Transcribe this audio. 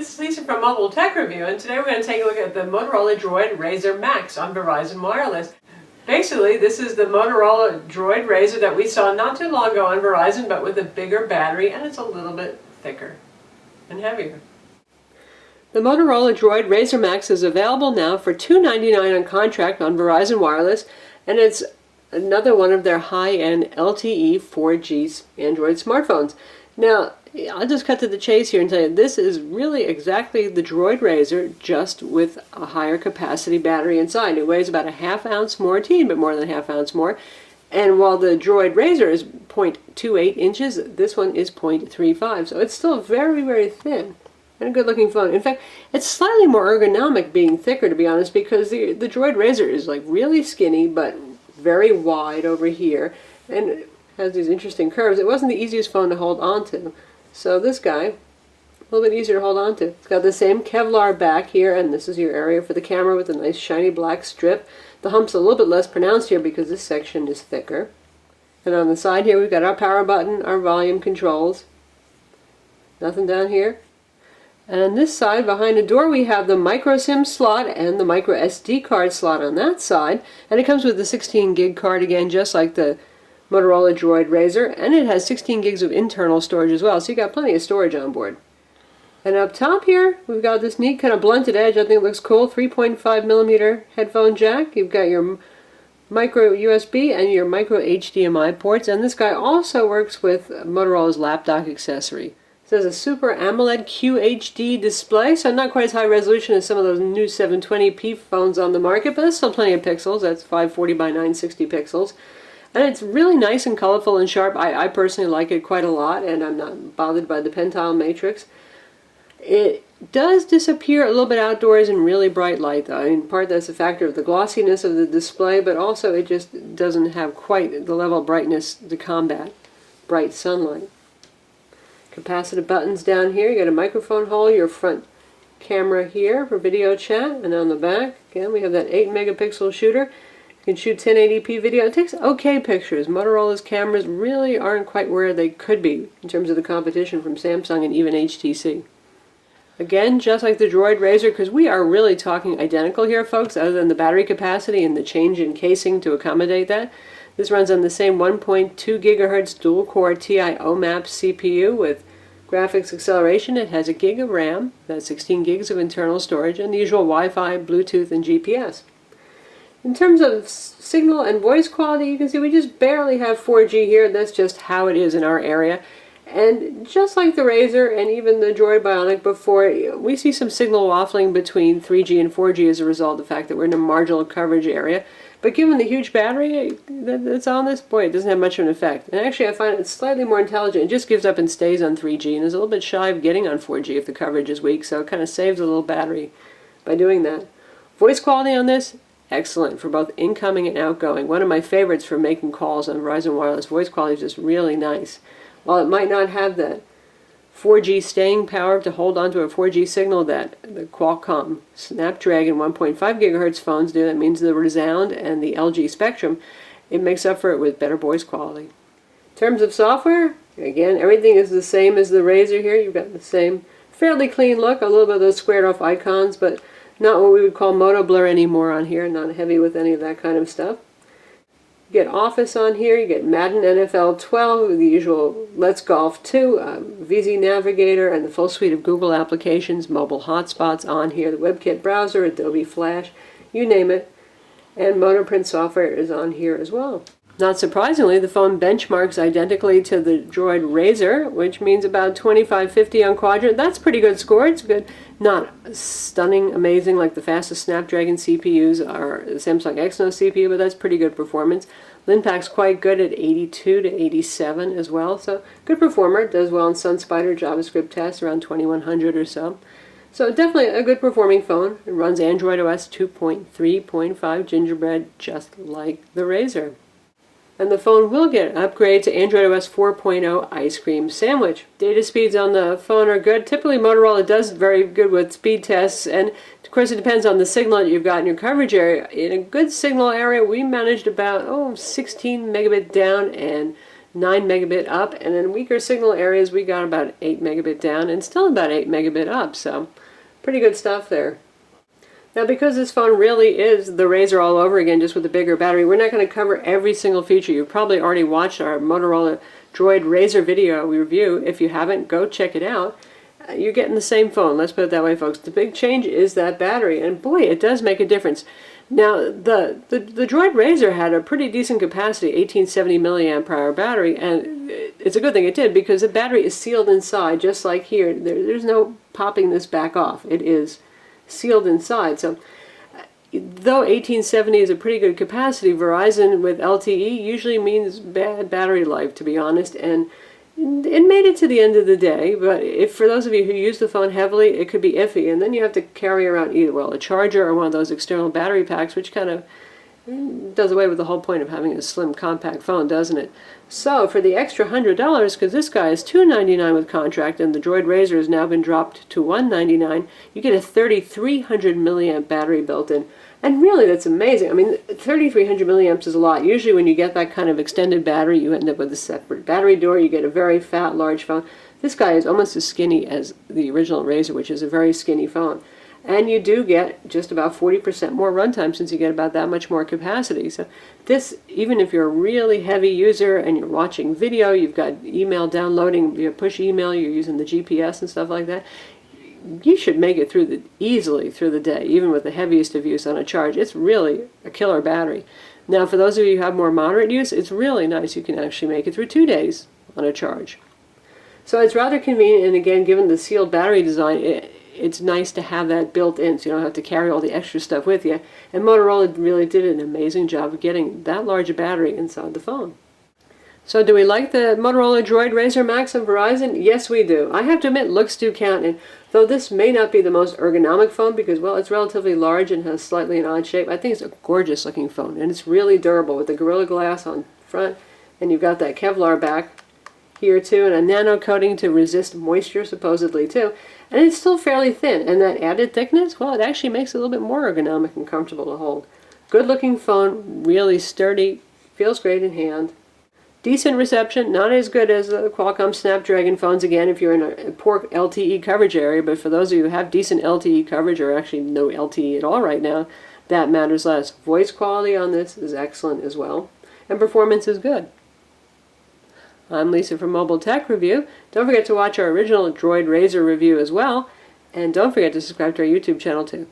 this is Lisa from Mobile Tech Review, and today we're going to take a look at the Motorola Droid RAZR MAXX on Verizon Wireless. Basically, this is the Motorola Droid RAZR that we saw not too long ago on Verizon, but with a bigger battery, and it's a little bit thicker and heavier. The Motorola Droid RAZR MAXX is available now for $299 on contract on Verizon Wireless, and it's another one of their high-end LTE 4G Android smartphones. Now, I'll just cut to the chase here and tell you, this is really exactly the Droid RAZR, just with a higher capacity battery inside. It weighs about a ½ ounce more, a teeny bit more than a ½ ounce more. And while the Droid RAZR is 0.28 inches, this one is 0.35. So it's still very, very thin and a good looking phone. In fact, it's slightly more ergonomic being thicker, to be honest, because the Droid RAZR is like really skinny, but very wide over here, and has these interesting curves. It wasn't the easiest phone to hold on to. So this guy, a little bit easier to hold on to. It's got the same Kevlar back here, and this is your area for the camera with a nice shiny black strip. The hump's a little bit less pronounced here because this section is thicker. And on the side here we've got our power button, our volume controls. Nothing down here. And on this side, behind the door, we have the micro SIM slot and the micro SD card slot on that side. And it comes with the 16 gig card again, just like the Motorola Droid RAZR, and it has 16 gigs of internal storage as well, so you got plenty of storage on board. And up top here, we've got this neat kind of blunted edge. I think it looks cool. 3.5mm headphone jack. You've got your micro USB and your micro HDMI ports, and this guy also works with Motorola's lap dock accessory. It says a Super AMOLED QHD display, so not quite as high resolution as some of those new 720p phones on the market, but there's still plenty of pixels. That's 540 by 960 pixels. And it's really nice and colorful and sharp. I personally like it quite a lot, and I'm not bothered by the pentile matrix. It does disappear a little bit outdoors in really bright light, though. In part, that's a factor of the glossiness of the display, but also it just doesn't have quite the level of brightness to combat bright sunlight. Capacitive buttons down here. You got a microphone hole, your front camera here for video chat, and on the back, again, we have that 8-megapixel shooter. You can shoot 1080p video. It takes okay pictures. Motorola's cameras really aren't quite where they could be in terms of the competition from Samsung and even HTC. Again, just like the Droid RAZR, because we are really talking identical here, folks, other than the battery capacity and the change in casing to accommodate that. This runs on the same 1.2 gigahertz dual-core TI OMAP CPU with graphics acceleration. It has a gig of RAM, that's 16 gigs of internal storage, and the usual Wi-Fi, Bluetooth, and GPS. In terms of signal and voice quality, you can see we just barely have 4G here. That's just how it is in our area. And just like the RAZR and even the Droid Bionic before, we see some signal waffling between 3G and 4G as a result of the fact that we're in a marginal coverage area. But given the huge battery that's on this, boy, it doesn't have much of an effect. And actually, I find it slightly more intelligent. It just gives up and stays on 3G and is a little bit shy of getting on 4G if the coverage is weak, so it kind of saves a little battery by doing that. Voice quality on this, excellent for both incoming and outgoing. One of my favorites for making calls on Verizon Wireless. Voice quality is just really nice. While it might not have the 4G staying power to hold onto a 4G signal that the Qualcomm Snapdragon 1.5 gigahertz phones do, that means the Resound and the LG Spectrum, it makes up for it with better voice quality. In terms of software, again, everything is the same as the RAZR here. You've got the same fairly clean look, a little bit of those squared off icons, but not what we would call moto blur anymore on here, not heavy with any of that kind of stuff. You get Office on here, you get Madden NFL 12, the usual Let's Golf 2, VZ Navigator, and the full suite of Google applications, mobile hotspots on here, the WebKit browser, Adobe Flash, you name it, and Motoprint software is on here as well. Not surprisingly, the phone benchmarks identically to the Droid RAZR, which means about 2550 on Quadrant. That's a pretty good score. It's good. Not stunning, amazing like the fastest Snapdragon CPUs or the Samsung Exynos CPU, but that's pretty good performance. Linpack's quite good at 82 to 87 as well, so good performer. It does well in SunSpider JavaScript tests, around 2100 or so. So definitely a good performing phone. It runs Android OS 2.3.5 Gingerbread, just like the RAZR. And the phone will get an upgrade to Android OS 4.0 Ice Cream Sandwich. Data speeds on the phone are good. Typically Motorola does very good with speed tests, and of course it depends on the signal that you've got in your coverage area. In a good signal area we managed about 16 megabit down and 9 megabit up, and in weaker signal areas we got about 8 megabit down and still about 8 megabit up, so pretty good stuff there. Now, because this phone really is the RAZR all over again, just with a bigger battery, we're not going to cover every single feature. You've probably already watched our Motorola Droid RAZR video review. If you haven't, go check it out. You're getting the same phone, let's put it that way, folks. The big change is that battery, and boy, it does make a difference. Now, the Droid RAZR had a pretty decent capacity, 1870 milliamp hour battery, and it's a good thing it did, because the battery is sealed inside, just like here. There's no popping this back off. It is sealed inside. So though 1870 is a pretty good capacity, Verizon with LTE usually means bad battery life, to be honest, and it made it to the end of the day. But if for those of you who use the phone heavily, it could be iffy, and then you have to carry around either, well, a charger or one of those external battery packs, which kind of does away with the whole point of having a slim compact phone, doesn't it? So for the extra $100, because this guy is $299 with contract and the Droid RAZR has now been dropped to $199, you get a 3300 milliamp battery built in. And really, that's amazing. I mean, 3300 milliamps is a lot. Usually when you get that kind of extended battery, you end up with a separate battery door. You get a very fat, large phone. This guy is almost as skinny as the original RAZR, which is a very skinny phone. And you do get just about 40% more runtime, since you get about that much more capacity. So this, even if you're a really heavy user and you're watching video, you've got email downloading, you push email, you're using the GPS and stuff like that, you should make it through easily through the day, even with the heaviest of use on a charge. It's really a killer battery. Now, for those of you who have more moderate use, it's really nice. You can actually make it through 2 days on a charge. So it's rather convenient, and again, given the sealed battery design, it's nice to have that built in, so you don't have to carry all the extra stuff with you. And Motorola really did an amazing job of getting that large a battery inside the phone. So do we like the Motorola Droid RAZR MAXX on Verizon? Yes, we do. I have to admit, looks do count, and though this may not be the most ergonomic phone because, well, it's relatively large and has slightly an odd shape, I think it's a gorgeous looking phone, and it's really durable with the Gorilla Glass on front, and you've got that Kevlar back here too, and a nano coating to resist moisture supposedly too, and it's still fairly thin, and that added thickness, well, it actually makes it a little bit more ergonomic and comfortable to hold. Good looking phone, really sturdy, feels great in hand. Decent reception, not as good as the Qualcomm Snapdragon phones, again, if you're in a poor LTE coverage area, but for those of you who have decent LTE coverage, or actually no LTE at all right now, that matters less. Voice quality on this is excellent as well, and performance is good. I'm Lisa from Mobile Tech Review. Don't forget to watch our original Droid RAZR review as well, and don't forget to subscribe to our YouTube channel too.